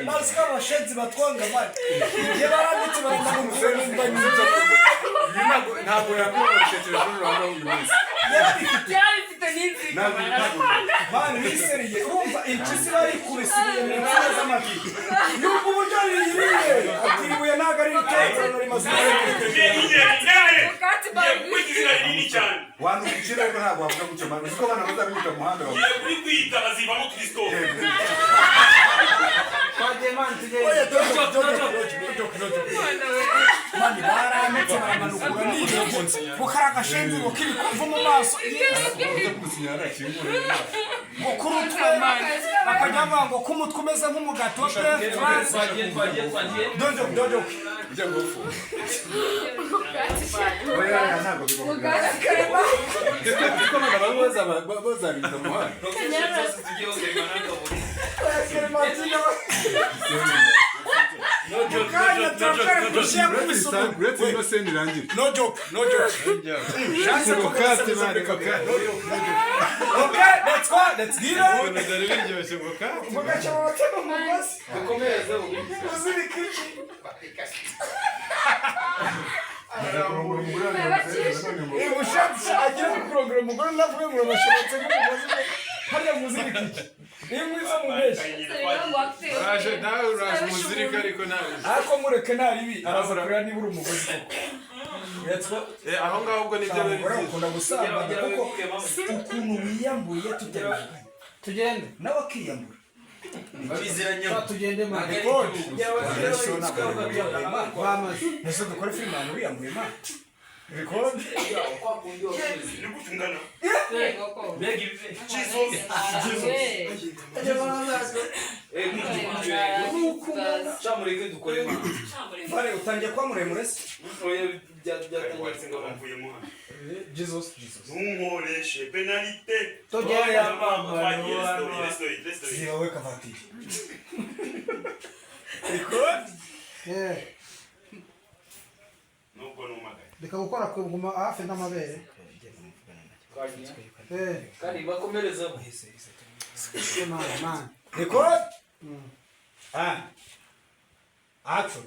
Mas kama shenzi batwanga mali. Nje baranditse baranda kumufemba nyizo. Ntabwo yakora cyetezo rwanda umunsi. Cyari fitanizi. Mani biseriye urumva impyisi bari kubisiye mu nzira z'amaki. Yuko uburyo ririye. Atiribuye nagari bitetse no rimaze. Kati bari kwigizira rinini cyane. Wantu ukira ko ntabwo wavuga gucyo mani. Uko bana bazabita mu handa. Kuri kwita bazivamo Kristo. Oya Mani barametse baramanukura n'ibyo. Bukaraga shenzi bukiri kuva mu maso. Mukuru twamani akajya ngo kumutwe umeze nk'umugato pe France dojo ujya ngofu oya ntabwo bigoga ko bana baza bita muhanda no joke chance ko kati mari okay let's get it mugacha watema mugasi ukomeze uzuri kichi ushabsha agira ku program ngoro navuye mu bashobotse nk'umugozi hariya muziri kichi niyo mwiza mu meshi araje nawe uraje muziri kariko nawe ako mureke naribi arazakurira niba uri umugozi aho ngaho ubwo nibyo bari ukunda gusambanya kuko ukuntu wiyambuye tugende nawe akiyambura babiziranye tugende mu rekodi ese dukora filime hano wiyambuye ma rekodi Nikutungana. Chamureke dukore ma vale utangiye kwa muremure se Jesus Nunkoreshe penalite. tugere ya mama Let's ziwe kavati rekodi Nuko numagaye. Reka gukora kuguma hafi n'amabere. kari bakomereza Man. rekodi action